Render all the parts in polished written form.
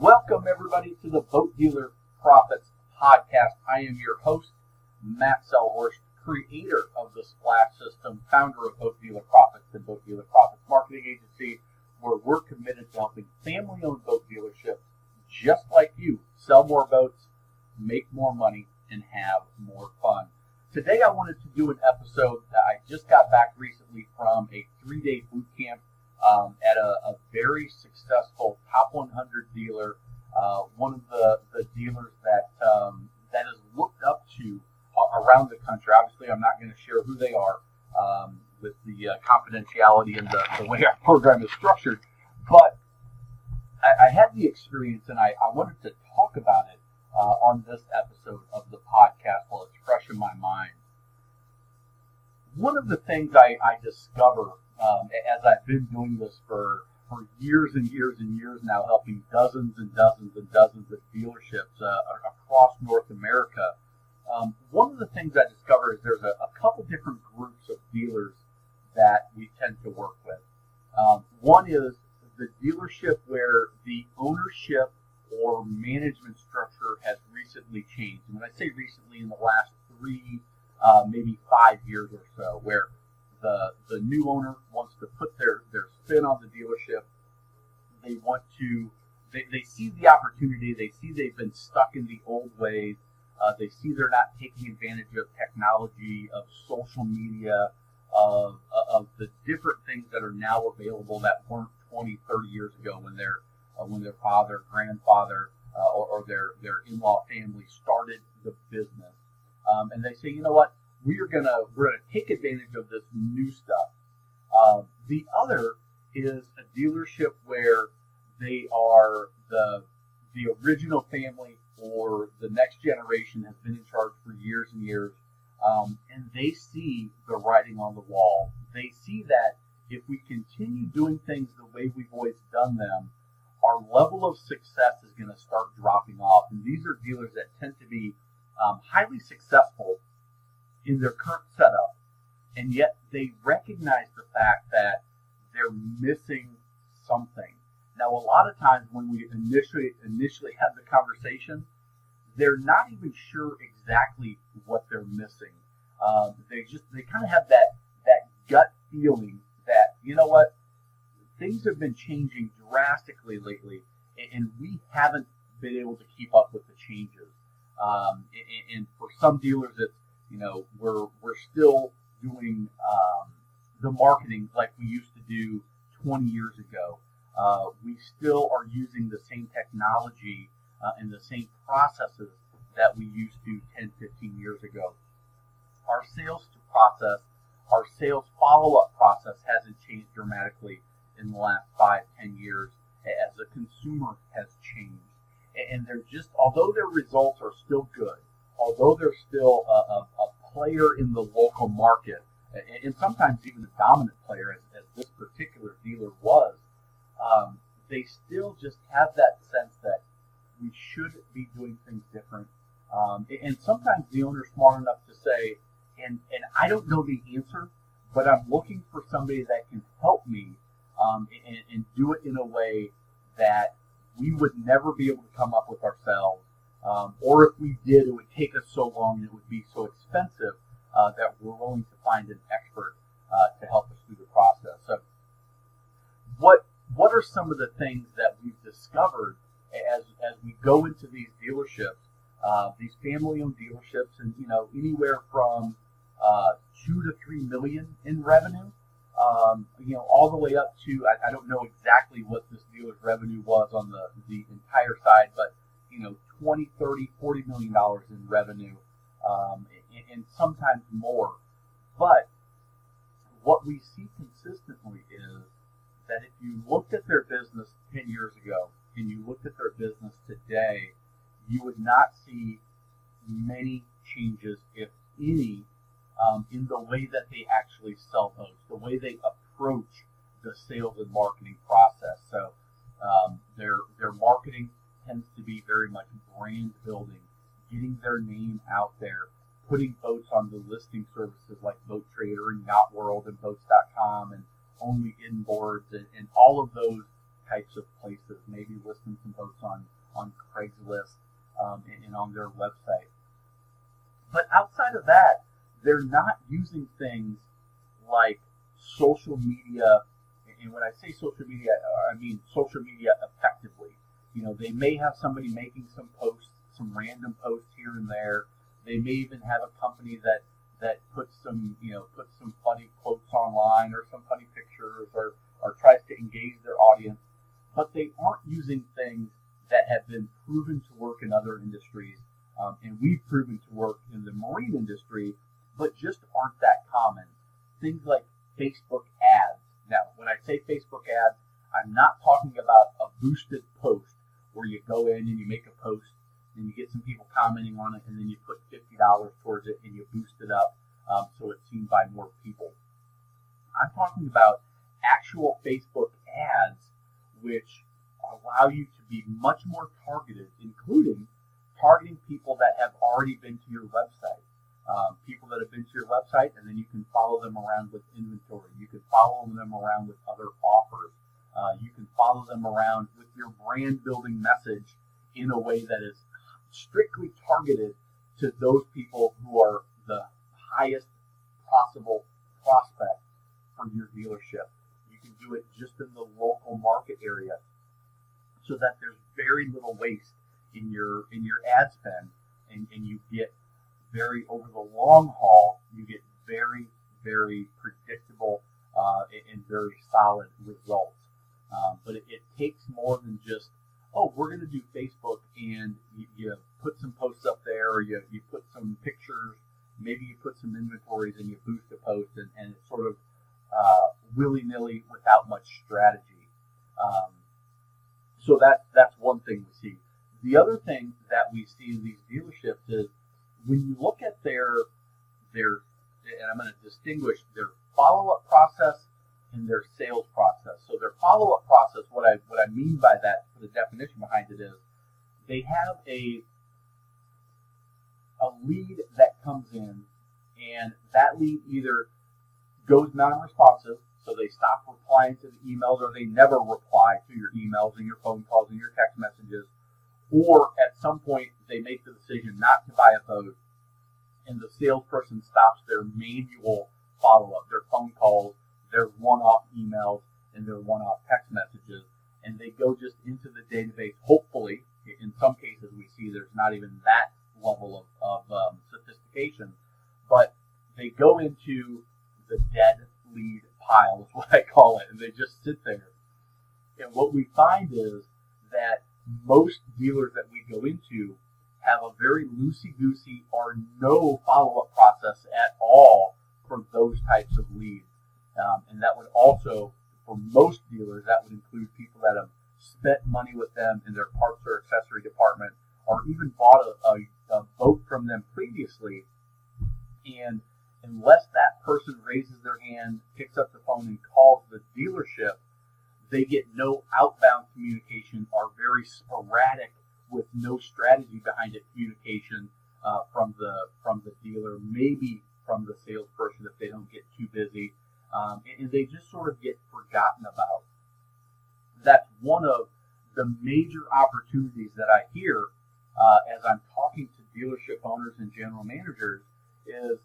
Welcome, everybody, to the Boat Dealer Profits Podcast. I am your host, Matt Sellhorst, creator of the Splash System, founder of Boat Dealer Profits and Boat Dealer Profits Marketing Agency, where we're committed to helping family-owned boat dealerships just like you sell more boats, make more money, and have more fun. Today, I wanted to do an episode that I just got back recently from a 3-day boot camp at a very successful top 100 dealer, one of the dealers that is looked up to around the country. Obviously, I'm not going to share who they are with the confidentiality and the way our program is structured, but I had the experience, and I wanted to talk about it on this episode of the podcast while it's fresh in my mind. One of the things I discover as I've been doing this for years and years and years now, helping dozens and dozens and dozens of dealerships across North America, one of the things I discover is there's a couple different groups of dealers that we tend to work with. One is the dealership where the ownership or management structure has recently changed. And when I say recently, in the last 3, maybe 5 years or so, where the new owner wants to put their spin on the dealership. They see the opportunity. They see they've been stuck in the old ways. They see they're not taking advantage of technology, of social media, of the different things that are now available that weren't 20, 30 years ago when their father, grandfather, or their in-law family started the business. And they say, you know what? We're gonna take advantage of this new stuff. The other is a dealership where they are the original family or the next generation has been in charge for years and years, and they see the writing on the wall. They see that if we continue doing things the way we've always done them, our level of success is going to start dropping off. And these are dealers that tend to be highly successful in their current setup, and yet they recognize the fact that they're missing something. Now, a lot of times when we initially have the conversation, they're not even sure exactly what they're missing. They kind of have that gut feeling that, you know what, things have been changing drastically lately, and we haven't been able to keep up with the changes. And for some dealers, it's, we're still doing the marketing like we used to do 20 years ago. We still are using the same technology and the same processes that we used to 10, 15 years ago. Our sales process, our sales follow-up process hasn't changed dramatically in the last 5, 10 years as the consumer has changed. And they're just, although their results are still good, although they're still a player in the local market, and sometimes even a dominant player, as this particular dealer was, they still just have that sense that we should be doing things different. And sometimes the owner's smart enough to say, and I don't know the answer, but I'm looking for somebody that can help me and do it in a way that we would never be able to come up with ourselves. Or if we did, it would take us so long and it would be so expensive that we're willing to find an expert to help us through the process. So what are some of the things that we've discovered as we go into these dealerships, these family-owned dealerships, and anywhere from 2 to 3 million in revenue, all the way up to I don't know exactly what this dealer's revenue was on the entire side, but 20, 30, 40 million dollars in revenue, and sometimes more. But what we see consistently is that if you looked at their business 10 years ago and you looked at their business today, you would not see many changes, if any, in the way that they actually sell boats, the way they approach the sales and marketing process. So their marketing tends to be very much brand building, getting their name out there, putting boats on the listing services like Boat Trader and Yacht World and Boats.com and Only Inboards and all of those types of places. maybe listing some posts on Craigslist and on their website. But outside of that, they're not using things like social media. And when I say social media, I mean social media effectively. They may have somebody making some posts, some random posts here and there. They may even have a company that puts some funny quotes online or some funny pictures or tries to engage their audience. But they aren't using things that have been proven to work in other industries. And we've proven to work in the marine industry, but just aren't that common. Things like Facebook ads. Now, when I say Facebook ads, I'm not talking about a boosted post where you go in and you make a post and you get some people commenting on it and then you put $50 towards it and you boost it up so it's seen by more people. I'm talking about actual Facebook ads which allow you to be much more targeted, including targeting people that have already been to your website. People that have been to your website, and then you can follow them around with inventory. You can follow them around with other offers. You can follow them around with your brand building message in a way that is strictly targeted to those people who are the highest possible prospect for your dealership. You can do it just in the local market area so that there's very little waste in your ad spend, and you get over the long haul, you get very, very predictable and very solid results. But it takes more than just, we're going to do Facebook, and you put some posts up there, or you put some pictures, maybe you put some inventories, and you boost a post, and it's sort of willy-nilly without much strategy. So that's one thing we see. The other thing that we see in these dealerships is when you look at their, and I'm going to distinguish their follow-up process and their sales process. So their follow-up process, what I mean by that, for the definition behind it, is they have a lead that comes in, and that lead either goes non-responsive, so they stop replying to the emails, or they never reply to your emails and your phone calls and your text messages, or at some point they make the decision not to buy a boat, and the salesperson stops their manual follow-up, their phone calls, their one-off emails, and their one-off text messages, and they go just into the database. Hopefully, in some cases we see there's not even that level of sophistication, but they go into the dead lead pile, is what I call it, and they just sit there. And what we find is that most dealers that we go into have a very loosey-goosey or no follow-up process at all for those types of leads. And that would also, for most dealers, that would include people that have spent money with them in their parts or accessory department, or even bought a boat from them previously. And unless that person raises their hand, picks up the phone, and calls the dealership, they get no outbound communication, or very sporadic, with no strategy behind it, communication from the dealer, maybe from the salesperson if they don't get too busy, and they just sort of get forgotten about. That's one of the major opportunities that I hear as I'm talking to dealership owners and general managers is,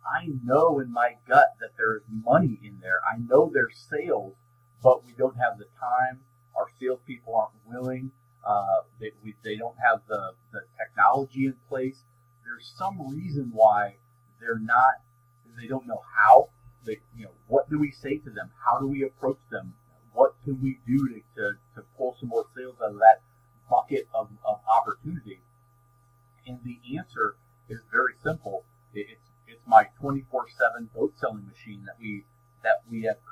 I know in my gut that there's money in there. I know there's sales, but we don't have the time. Our salespeople aren't willing. They don't have the technology in place. There's some reason why they don't know how. What do we say to them? How do we approach them? What can we do to pull some more sales out of that bucket of opportunity? And the answer is very simple. It's my 24/7 boat selling machine that we have